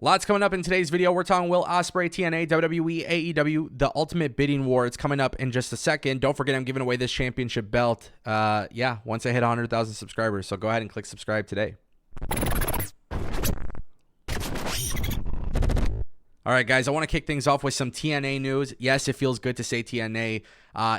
Lots coming up in today's video. We're talking Will Ospreay, TNA, WWE, AEW, the Ultimate Bidding War. It's coming up in just a second. Don't forget I'm giving away this championship belt. Once I hit 100,000 subscribers. So go ahead and click subscribe today. All right, guys, I want to kick things off with some TNA news. Yes, it feels good to say TNA.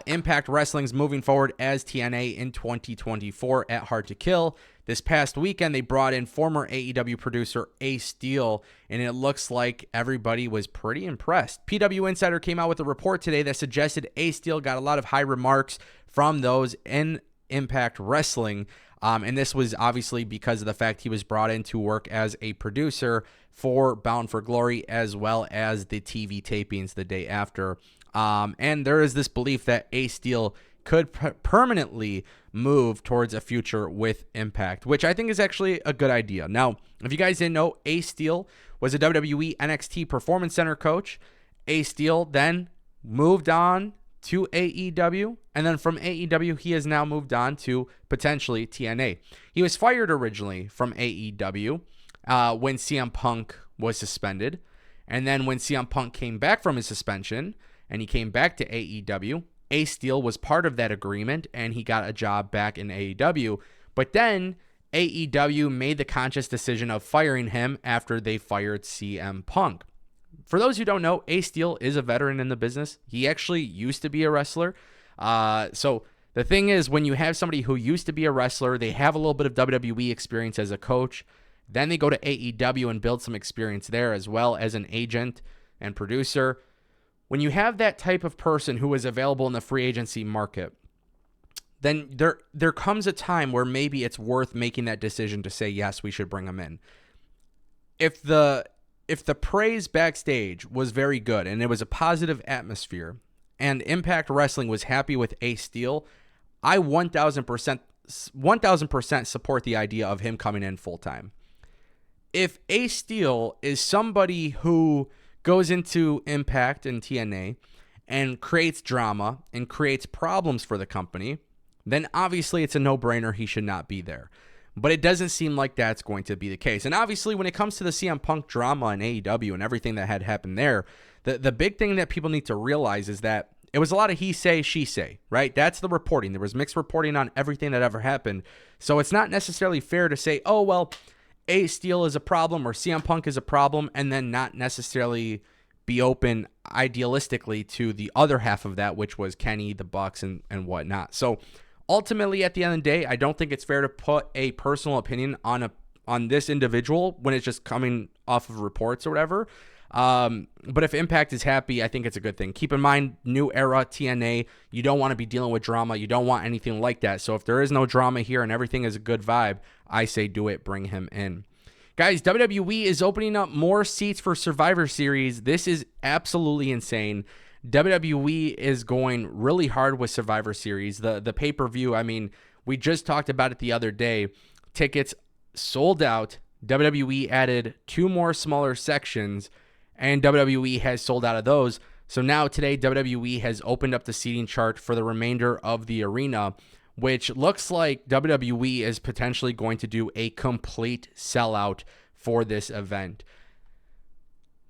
Impact Wrestling's moving forward as TNA in 2024 at Hard to Kill. This past weekend, they brought in former AEW producer Ace Steel, and it looks like everybody was pretty impressed. PW Insider came out with a report today that suggested Ace Steel got a lot of high remarks from those in Impact Wrestling, and this was obviously because of the fact he was brought in to work as a producer for Bound for Glory as well as the TV tapings the day after. And there is this belief that Ace Steel could permanently move towards a future with Impact, which I think is actually a good idea. Now, if you guys didn't know, Ace Steel was a WWE NXT Performance Center coach. Ace Steel then moved on to AEW, and then from AEW, he has now moved on to potentially TNA. He was fired originally from AEW when CM Punk was suspended, and then when CM Punk came back from his suspension and he came back to AEW, Ace Steel was part of that agreement, and he got a job back in AEW. But then AEW made the conscious decision of firing him after they fired CM Punk. For those who don't know, Ace Steel is a veteran in the business. He actually used to be a wrestler. So the thing is, when you have somebody who used to be a wrestler, they have a little bit of WWE experience as a coach, then they go to AEW and build some experience there as well as an agent and producer. When you have that type of person who is available in the free agency market, then there comes a time where maybe it's worth making that decision to say, yes, we should bring him in. If the praise backstage was very good and it was a positive atmosphere and Impact Wrestling was happy with Ace Steel, I 1,000% support the idea of him coming in full time. If Ace Steel is somebody who goes into Impact and TNA and creates drama and creates problems for the company, then obviously it's a no-brainer he should not be there. But it doesn't seem like that's going to be the case. And obviously when it comes to the CM Punk drama in AEW and everything that had happened there, the big thing that people need to realize is that it was a lot of he say, she say, right? That's the reporting. There was mixed reporting on everything that ever happened. So it's not necessarily fair to say, oh, well, Ace Steel is a problem or CM Punk is a problem, and then not necessarily be open idealistically to the other half of that, which was Kenny, the Bucks, and whatnot. So ultimately, at the end of the day, I don't think it's fair to put a personal opinion on this individual when it's just coming off of reports or whatever. But if Impact is happy, I think it's a good thing. Keep in mind, new era TNA, you don't want to be dealing with drama. You don't want anything like that. So if there is no drama here and everything is a good vibe, I say do it, bring him in. Guys, WWE is opening up more seats for Survivor Series. This is absolutely insane. WWE is going really hard with Survivor Series. The pay-per-view, I mean, we just talked about it the other day. Tickets sold out. WWE added 2 more smaller sections, and WWE has sold out of those. So now today, WWE has opened up the seating chart for the remainder of the arena, which looks like WWE is potentially going to do a complete sellout for this event.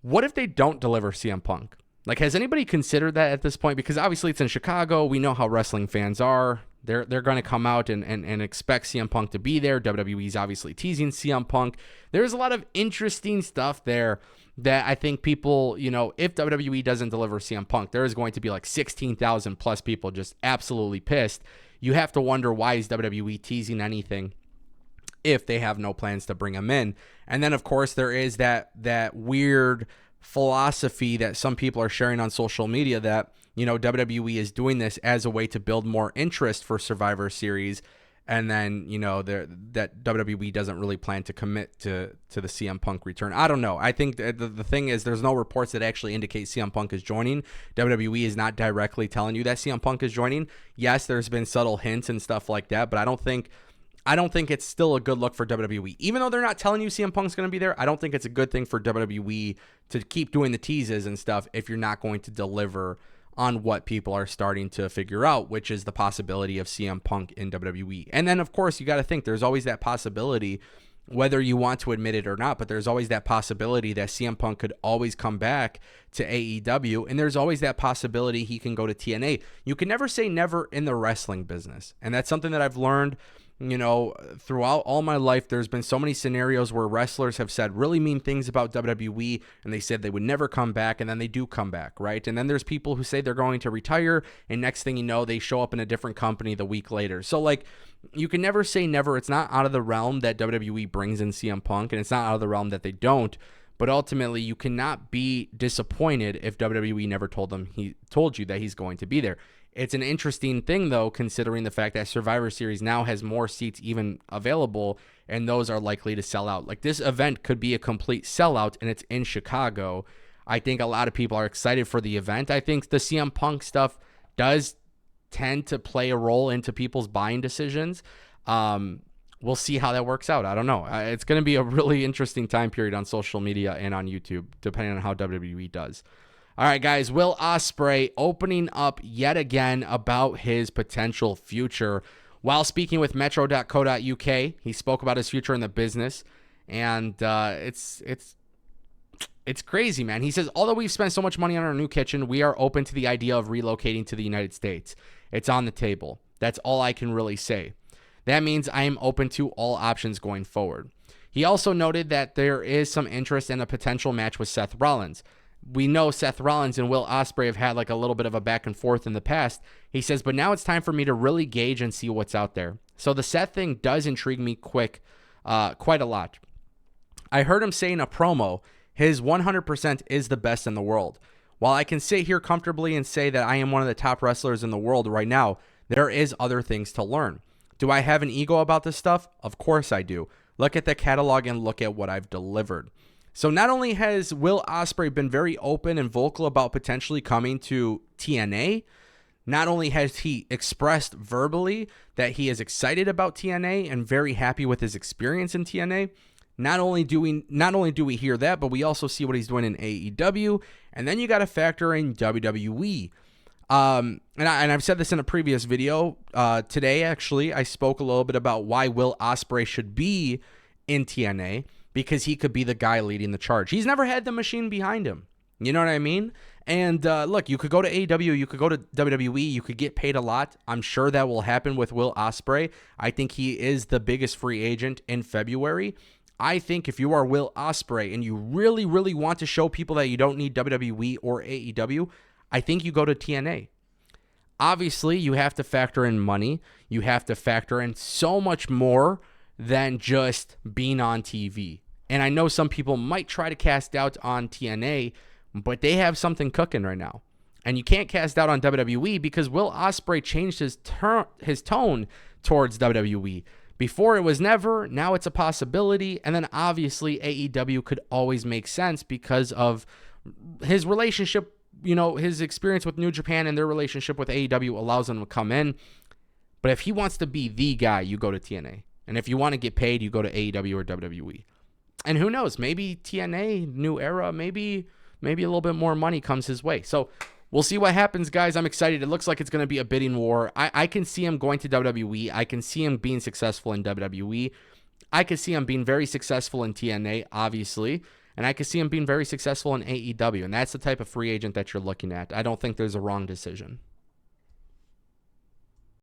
What if they don't deliver CM Punk? Like, has anybody considered that at this point? Because obviously it's in Chicago. We know how wrestling fans are. They're going to come out and expect CM Punk to be there. WWE's obviously teasing CM Punk. There's a lot of interesting stuff there that I think people, if WWE doesn't deliver CM Punk, there is going to be like 16,000 plus people just absolutely pissed. You have to wonder, why is WWE teasing anything if they have no plans to bring him in? And then, of course, there is that weird philosophy that some people are sharing on social media that, WWE is doing this as a way to build more interest for Survivor Series. And then, that WWE doesn't really plan to commit to the CM Punk return. I don't know. I think the thing is, there's no reports that actually indicate CM Punk is joining. WWE is not directly telling you that CM Punk is joining. Yes, there's been subtle hints and stuff like that, but I don't think it's still a good look for WWE. Even though they're not telling you CM Punk's going to be there, I don't think it's a good thing for WWE to keep doing the teases and stuff if you're not going to deliver on what people are starting to figure out, which is the possibility of CM Punk in WWE. And then, of course, you got to think there's always that possibility whether you want to admit it or not, but there's always that possibility that CM Punk could always come back to AEW, and there's always that possibility he can go to TNA. You can never say never in the wrestling business, and that's something that I've learned, throughout all my life. There's been so many scenarios where wrestlers have said really mean things about WWE, and they said they would never come back, and then they do come back, right? And then there's people who say they're going to retire, and next thing you know, they show up in a different company the week later. So, like, you can never say never. It's not out of the realm that WWE brings in CM Punk, and it's not out of the realm that they don't. But ultimately, you cannot be disappointed if WWE never told you that he's going to be there. It's an interesting thing, though, considering the fact that Survivor Series now has more seats even available, and those are likely to sell out. Like, this event could be a complete sellout, and it's in Chicago. I think a lot of people are excited for the event. I think the CM Punk stuff does tend to play a role into people's buying decisions. We'll see how that works out. I don't know. It's going to be a really interesting time period on social media and on YouTube, depending on how WWE does. All right, guys, Will Ospreay opening up yet again about his potential future. While speaking with metro.co.uk, he spoke about his future in the business, and it's crazy, man. He says, although we've spent so much money on our new kitchen, we are open to the idea of relocating to the United States. It's on the table. That's all I can really say. That means I am open to all options going forward. He also noted that there is some interest in a potential match with Seth Rollins. We know Seth Rollins and Will Ospreay have had like a little bit of a back and forth in the past. He says, but now it's time for me to really gauge and see what's out there. So the Seth thing does intrigue me quite a lot. I heard him say in a promo, his 100% is the best in the world. While I can sit here comfortably and say that I am one of the top wrestlers in the world right now, there is other things to learn. Do I have an ego about this stuff? Of course I do. Look at the catalog and look at what I've delivered. So not only has Will Ospreay been very open and vocal about potentially coming to TNA, not only has he expressed verbally that he is excited about TNA and very happy with his experience in TNA, not only do we hear that, but we also see what he's doing in AEW, and then you got to factor in WWE. And I've said this in a previous video. Today, actually, I spoke a little bit about why Will Ospreay should be in TNA, because he could be the guy leading the charge. He's never had the machine behind him. You know what I mean? And look, you could go to AEW, you could go to WWE, you could get paid a lot. I'm sure that will happen with Will Ospreay. I think he is the biggest free agent in February. I think if you are Will Ospreay and you really, really want to show people that you don't need WWE or AEW, I think you go to TNA. Obviously, you have to factor in money. You have to factor in so much more than just being on TV. And I know some people might try to cast doubt on TNA, but they have something cooking right now. And you can't cast doubt on WWE because Will Ospreay changed his tone towards WWE. Before it was never, now it's a possibility. And then obviously AEW could always make sense because of his relationship, his experience with New Japan, and their relationship with AEW allows him to come in. But if he wants to be the guy, you go to TNA. And if you want to get paid, you go to AEW or WWE. And who knows, maybe TNA, new era, maybe a little bit more money comes his way. So we'll see what happens, guys. I'm excited. It looks like it's going to be a bidding war. I can see him going to WWE. I can see him being successful in WWE. I can see him being very successful in TNA, obviously. And I can see him being very successful in AEW. And that's the type of free agent that you're looking at. I don't think there's a wrong decision.